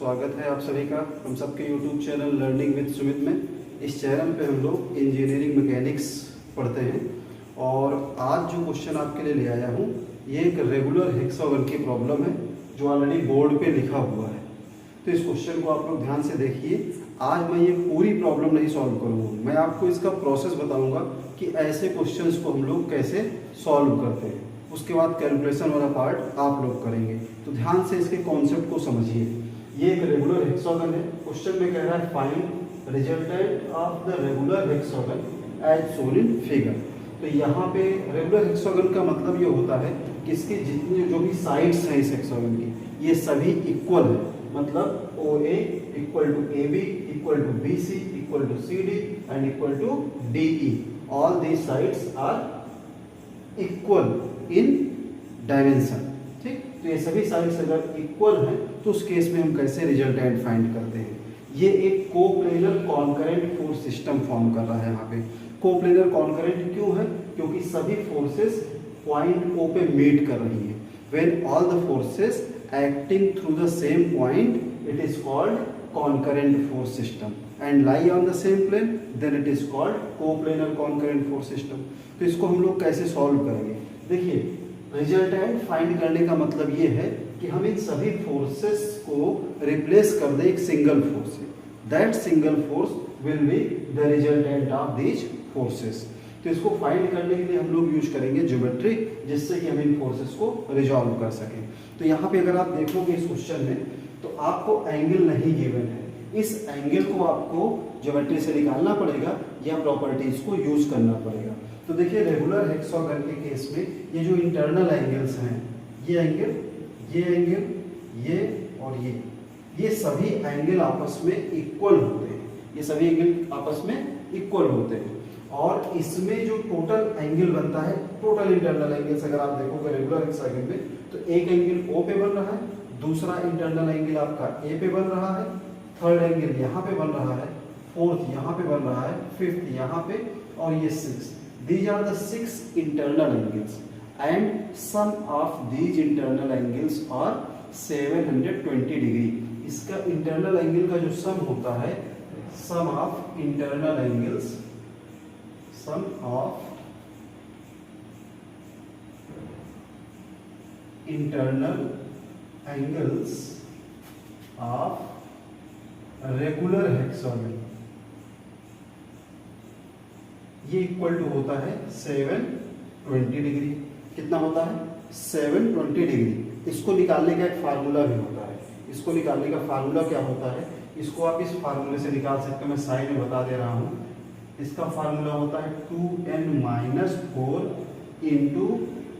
स्वागत है आप सभी का हम सबके YouTube channel learning with Sumit में। इस चैनल पे हम लोग इंजीनियरिंग मैकेनिक्स पढ़ते हैं और आज जो क्वेश्चन आपके लिए ले आया हूँ ये एक रेगुलर हेक्सागन की प्रॉब्लम है जो ऑलरेडी बोर्ड पे लिखा हुआ है। तो इस क्वेश्चन को आप लोग ध्यान से देखिए। आज मैं ये पूरी प्रॉब्लम नहीं सॉल्व करूँगा, मैं आपको इसका प्रोसेस बताऊँगा कि ऐसे क्वेश्चंस को हम लोग कैसे सॉल्व करते हैं। उसके बाद कैलकुलेशन वाला पार्ट आप लोग करेंगे, तो ध्यान से इसके कॉन्सेप्ट को समझिए। ये एक रेगुलर हेक्सागन है। क्वेश्चन में कह रहा है find resultant of the regular hexagon as shown in figure. तो यहाँ पे रेगुलर हेक्सागन का मतलब ये होता है कि इसकी जितनी जो भी साइड्स हैं इस हेक्सागन की ये सभी इक्वल है। मतलब OA equal to AB equal to BC equal to CD and equal to DE। All these sides are equal in dimension. ठीक, तो ये सभी साइड्स अगर इक्वल हैं तो उस केस में हम कैसे रिजल्टेंट फाइंड करते हैं। ये एक coplanar concurrent force system form कर रहा है। यहाँ पे कोप्लेनर कॉन्करेंट क्यों है? क्योंकि सभी फोर्सेस पॉइंट O पे मीट कर रही हैं। When all the forces acting through the same point, it is called concurrent force system and lie on the same plane, then it is called coplanar concurrent force system। तो इसको हम लोग कैसे solve करेंगे? देखिए, रिजल्टेंट फाइंड करने का मतलब ये है कि हम इन सभी फोर्सेस को रिप्लेस कर दें एक सिंगल फोर्स से। That single force will be the resultant of these forces. तो इसको फाइंड करने के लिए हम लोग यूज करेंगे ज्योमेट्री, जिससे कि हम इन फोर्सेस को रिजॉल्व कर सकें। तो यहाँ पे अगर आप देखोगे इस क्वेश्चन में तो आपको एंगल नहीं गिवन है। इस एंगल को आपको ज्योमेट्री से निकालना पड़ेगा या प्रॉपर्टीज को यूज करना पड़ेगा। तो देखिए, रेगुलर हेक्सागन के केस में ये जो इंटरनल एंगल्स हैं, ये एंगल, ये और ये सभी एंगल आपस में इक्वल होते हैं। ये सभी एंगल आपस में इक्वल होते हैं और इसमें जो टोटल एंगल बनता है, टोटल इंटरनल एंगल्स अगर आप देखोगे रेगुलर हेक्सागन में, तो एक एंगल O पे बन रहा है, दूसरा इंटरनल एंगल आपका A पे बन रहा है, थर्ड एंगल यहाँ पे बन रहा है, फोर्थ यहाँ पे बन रहा है, फिफ्थ यहाँ पे और ये six. These are the 6 internal angles and sum of these internal angles are 720 degree. इसका इंटरनल एंगल का जो सम होता है, sum of internal angles, sum of internal angles of regular hexagon, ये इक्वल टू होता है 720 डिग्री। कितना होता है? 720 डिग्री। इसको निकालने का एक फार्मूला भी होता है। इसको निकालने का फार्मूला क्या होता है? इसको आप इस फार्मूले से निकाल सकते हो। मैं साइड में बता दे रहा हूँ। इसका फार्मूला होता है 2n-4 into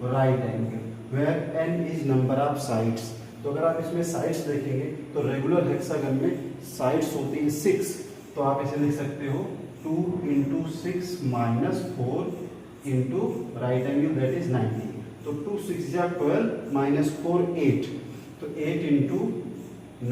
right angle, where n is number of sides. तो अगर आप इसमें साइड्स देखेंगे तो रेगुलर हेक्सागन में साइड्स होती है 6, तो आप इसे लिख सकते हो 2 into 6 minus 4 into right angle, that is 90। तो 2 6 या 12 माइनस 4 8, तो 8 इंटू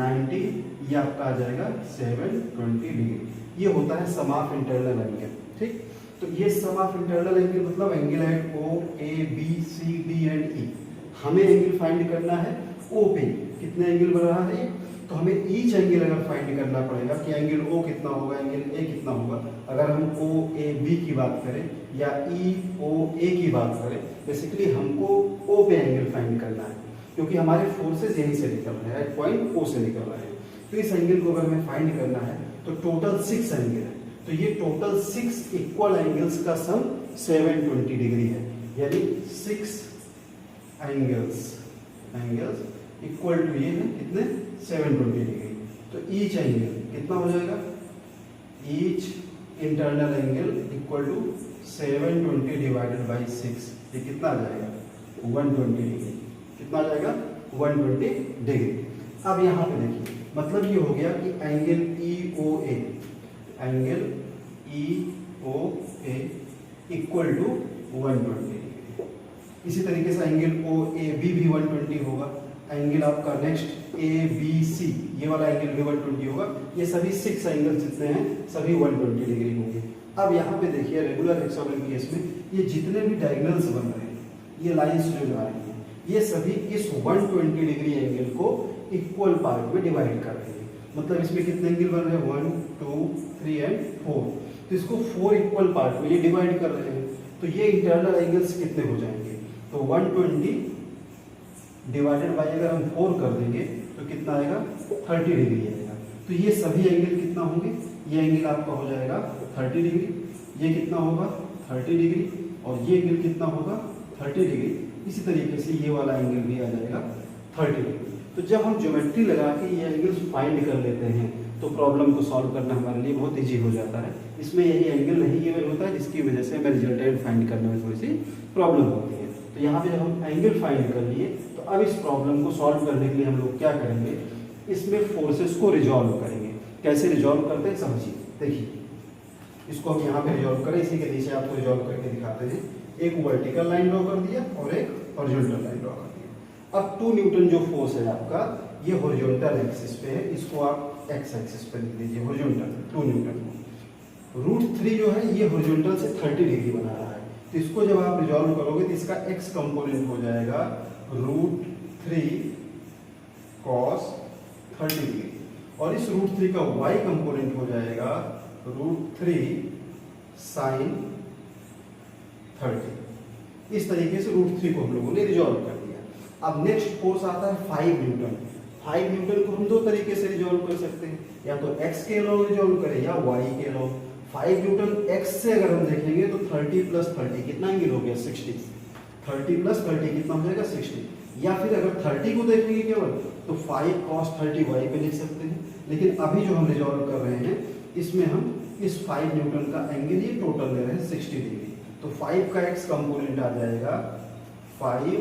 90 ये आपका आ जाएगा 720 डिग्री। ये होता है सम ऑफ इंटरनल एंगल। ठीक, तो ये सम ऑफ इंटरनल एंगल मतलब angle at O, A, B, C, D and E। हमें एंगल फाइंड करना है O पे। कितने एंगल बन रहा है ये? तो हमें ईच एंगल अगर फाइंड करना पड़ेगा कि एंगल O कितना होगा, एंगल A कितना होगा। अगर हम OAB की बात करें या EOA की बात करें, बेसिकली हमको O पे एंगल फाइंड करना है, क्योंकि हमारे फोर्सेस यहीं से निकल रहे हैं, पॉइंट O से निकल रहे हैं। तो इस एंगल को अगर हमें फाइंड करना है तो टोटल 6 एंगल है। तो ये टोटल 6 इक्वल एंगल्स का सम 720 डिग्री है, यानी 6 एंगल्स इक्वल टू ये है कितने? 720 डिग्री। तो ईच एंगल कितना हो जाएगा? Each internal angle equal to 720 divided by 6, ये कितना आ जाएगा? 120 डिग्री। कितना आ जाएगा? 120 डिग्री। अब यहाँ पे देखिए, मतलब ये हो गया कि angle EOA equal to 120 degree. इसी तरीके से एंगल OAB भी 120 होगा। एंगल आपका नेक्स्ट ABC, ये वाला एंगल भी 120 होगा। ये सभी 6 एंगल जितने हैं सभी 120 डिग्री होंगे। अब यहाँ पे देखिए, रेगुलर हेक्सागन केस में ये जितने भी डायगोनल्स बन रहे हैं, ये लाइंस जो जा रही हैं, ये सभी इस 120 डिग्री एंगल को इक्वल पार्ट में डिवाइड कर रहे हैं। मतलब इसमें कितने एंगल बन रहे हैं, 1 2 3 एंड 4। तो इसको 4 इक्वल पार्ट में ये डिवाइड कर रहे हैं, तो ये इंटरनल एंगल्स कितने हो जाएंगे, तो 120 डिवाइडेड बाय अगर हम 4 कर देंगे तो कितना आएगा, 30 डिग्री आएगा। तो ये सभी एंगल कितना होंगे, ये एंगल आपका हो जाएगा 30 डिग्री, ये कितना होगा 30 डिग्री, और ये एंगल कितना होगा 30 डिग्री। इसी तरीके से ये वाला एंगल भी आ जाएगा 30 डिग्री। तो जब हम ज्योमेट्री लगा के ये एंगल्स फाइंड कर लेते हैं तो प्रॉब्लम को सॉल्व करना हमारे लिए बहुत ईजी हो जाता है। इसमें यही एंगल नहीं गिवन होता है जिसकी वजह से हमें रिजल्टेंट फाइंड करने में थोड़ी सी प्रॉब्लम होती है। तो यहाँ पे जब हम एंगल फाइंड कर लिए तो अब इस प्रॉब्लम को सॉल्व करने के लिए हम लोग क्या करेंगे, इसमें फोर्सेस को रिजॉल्व करेंगे। कैसे रिजॉल्व करते हैं समझिए, देखिए इसको हम यहाँ पे रिजॉल्व करें, इसी के नीचे आपको रिजॉल्व करके दिखाते हैं। एक वर्टिकल लाइन ड्रॉ कर दिया और एक हॉरिजॉन्टल लाइन ड्रॉ कर दिया। अब 2 न्यूटन जो फोर्स है आपका, ये हॉरिजॉन्टल एक्सिस पे है, इसको आप एक्स एक्सिस पे लिख दीजिए, हॉरिजॉन्टल 2 न्यूटन को। √3 जो है ये हॉरिजॉन्टल से 30 डिग्री बना रहा है, तो इसको जब आप रिजॉल्व करोगे तो इसका x कंपोनेंट हो जाएगा √3 cos 30 डिग्री, और इस √3 का y कंपोनेंट हो जाएगा √3 sin 30। इस तरीके से √3 को हम लोगों ने रिजॉल्व कर दिया। अब नेक्स्ट फोर्स आता है 5 न्यूटन। 5 न्यूटन को हम दो तरीके से रिजॉल्व कर सकते हैं, या तो x के लॉ रिजॉल्व करें या y के लॉ। 5 न्यूटन x से अगर हम देखेंगे तो 30 + 30 कितना एंगल हो गया, 60। 30 + 30 कितना हो जाएगा, 60। या फिर अगर 30 को देखेंगे केवल तो 5 cos 30 y पे लिख सकते हैं। लेकिन अभी जो हम रिजॉल्व कर रहे हैं इसमें हम इस 5 न्यूटन का एंगल ये टोटल ले रहे हैं 60 डिग्री। तो 5 का x कंपोनेंट आ जाएगा 5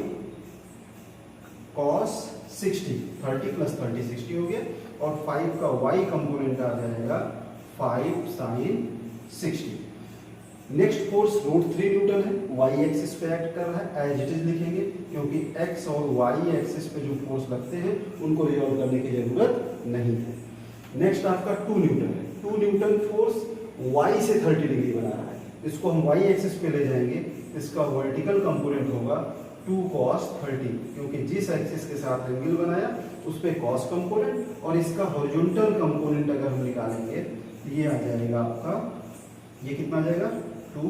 cos 60, 30 + 30 60 हो गया, और 5 का y कंपोनेंट आ जाएगा 5 sin 60। नेक्स्ट फोर्स √3 न्यूटन है, y एक्सिस पे एक्ट कर रहा है, एज इट इज लिखेंगे क्योंकि x और y एक्सिस पे जो फोर्स लगते हैं उनको रिजॉल्व करने की जरूरत नहीं है। नेक्स्ट आपका 2 न्यूटन है। 2 न्यूटन फोर्स y से 30 डिग्री बना रहा है, इसको हम y एक्सिस पे ले जाएंगे, इसका वर्टिकल कंपोनेंट होगा 2 cos 30, क्योंकि जिस एक्सिस के साथ एंगल बनाया उस पे cos कंपोनेंट, और इसका हॉरिजॉन्टल कंपोनेंट अगर हम निकालेंगे तो ये आ जाएगा आपका, ये कितना आ जाएगा 2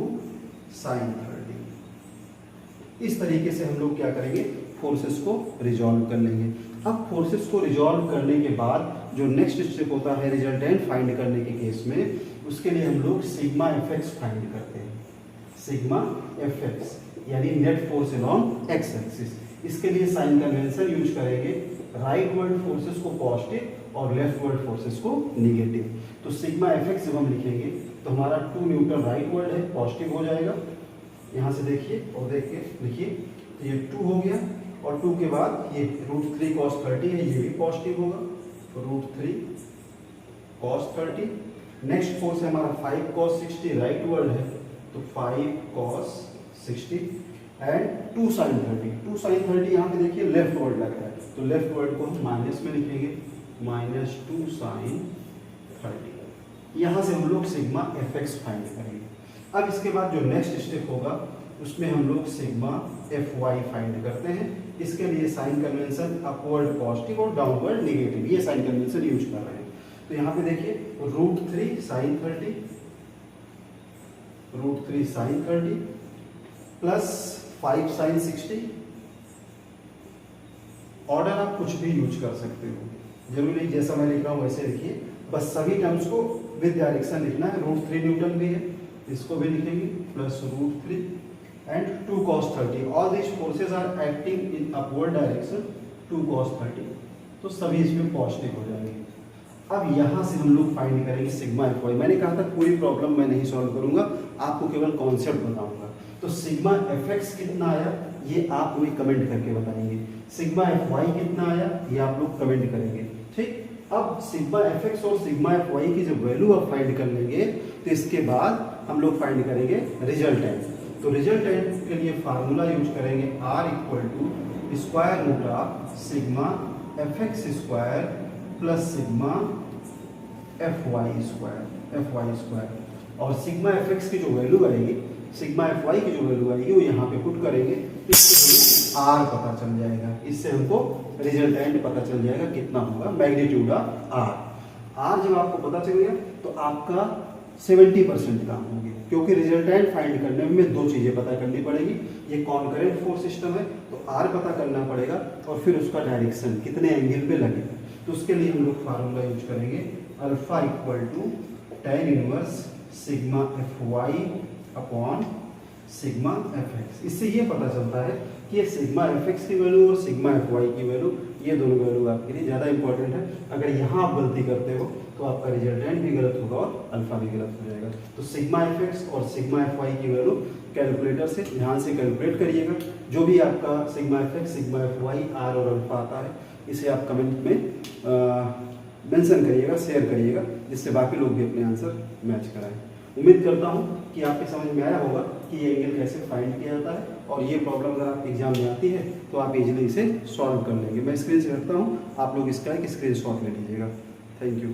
sin 30। इस तरीके से हम लोग क्या करेंगे, फोर्सेस को रिजॉल्व कर लेंगे। अब फोर्सेस को रिजॉल्व करने के बाद जो नेक्स्ट स्टेप होता है रिजल्टेंट फाइंड करने के केस में, उसके लिए हम लोग सिग्मा fx फाइंड करते हैं। सिग्मा fx यानी net force along x axis. इसके लिए साइन कन्वेंशन यूज करेंगे, राइट वर्ड फोर्सेस को पॉजिटिव और लेफ्ट वर्ड फोर्सेस को निगेटिव। तो सिग्मा fx जब हम लिखेंगे तो हमारा 2 न्यूटन राइट वर्ड है, पॉजिटिव हो जाएगा। यहाँ से देखिए और देख के लिखिए, तो ये 2 हो गया, और 2 के बाद ये √3 cos 30 है, ये भी पॉजिटिव होगा, तो √3 cos 30। नेक्स्ट फोर्स है हमारा 5 cos 60, राइट वर्ड है, तो 5 cos 60 एंड 2 sin 30। 2 sin 30 यहाँ पे देखिए लेफ्ट वर्ड लग रहा है, तो लेफ्ट वर्ड को हम माइनस में लिखेंगे, -2 sin 30। यहाँ से हम लोग सिग्मा fx फाइंड करेंगे। अब इसके बाद जो नेक्स्ट स्टेप होगा उसमें हम लोग सिग्मा fy फाइंड करते हैं। इसके लिए साइन कन्वेंशन अपवर्ड पॉजिटिव और डाउनवर्ड नेगेटिव, ये साइन कन्वेंशन यूज कर रहे हैं। तो यहाँ पे देखिए √3 sin 30, √3 sin 30 plus 5 sin 60। Order आप कुछ भी यूज कर सकते हो, जरूरी नहीं जैसा मैं लिख रहा हूँ वैसे लिखिए, बस सभी टर्म्स को विद डायरेक्शन लिखना है। √3 न्यूटन भी है, इसको भी लिखेंगे, plus √3 and 2 cos 30। All these forces are acting in upward direction, 2 cos 30, तो सभी इसमें पॉजिटिव हो जाएंगे। अब यहाँ से हम लोग फाइंड करेंगे सिग्मा fy। मैंने कहा था पूरी प्रॉब्लम मैं नहीं सॉल्व करूंगा, आपको केवल कॉन्सेप्ट बताऊंगा। तो सिग्मा fx कितना आया ये आप मुझे कमेंट करके बताएंगे, सिग्मा fy कितना आया ये आप लोग कमेंट करेंगे, ठीक। अब सिग्मा fx और सिग्मा fy की जो वैल्यू आप फाइंड कर लेंगे तो इसके बाद हम लोग फाइंड करेंगे रिजल्टेंट। तो रिजल्टेंट के लिए फार्मूला यूज करेंगे R = square root of sigma fx square plus sigma fy square, और सिग्मा fx की जो वैल्यू आएगी, सिग्मा fy की जो वैल्यू आएगी वो यहाँ पे पुट करेंगे, इससे हमें R पता चल जाएगा, इससे हमको रिजल्टेंट पता चल जाएगा कितना होगा, मैग्नीट्यूड ऑफ R। आर जब आपको पता चल गया तो आपका 70% काम हो गया, क्योंकि रिजल्टेंट फाइंड करने में दो चीज़ें पता करनी पड़ेगी। ये कॉन्करेंट फोर्स सिस्टम है तो आर पता करना पड़ेगा और फिर उसका डायरेक्शन कितने एंगल पे लगेगा। तो उसके लिए हम लोग फार्मूला यूज करेंगे alpha equal to tan inverse sigma f y upon sigma f x. इससे ये पता चलता है कि ये सिग्मा एफ एक्स की वैल्यू और सिग्मा एफ वाई की वैल्यू, ये दोनों वैल्यू आपके लिए ज़्यादा इंपॉर्टेंट है। अगर यहाँ आप गलती करते हो तो आपका रिजल्टेंट भी गलत होगा और अल्फा भी गलत हो जाएगा। तो सिग्मा एफ एक्स और सिग्मा एफ वाई की वैल्यू कैलकुलेटर से ध्यान से कैलकुलेट करिएगा। जो भी आपका sigma f x, sigma f y, R और अल्फा आता है, इसे आप कमेंट में मेंशन करिएगा, शेयर करिएगा, जिससे बाकी लोग भी अपने आंसर मैच कराएं। उम्मीद करता हूं कि आपके समझ में आया होगा कि ये एंगल कैसे फाइंड किया जाता है, और ये प्रॉब्लम अगर आपके एग्जाम में आती है तो आप इजीली इसे सॉल्व कर लेंगे। मैं स्क्रीन से रखता हूं, आप लोग इसका एक स्क्रीनशॉट ले लीजिएगा। Thank you.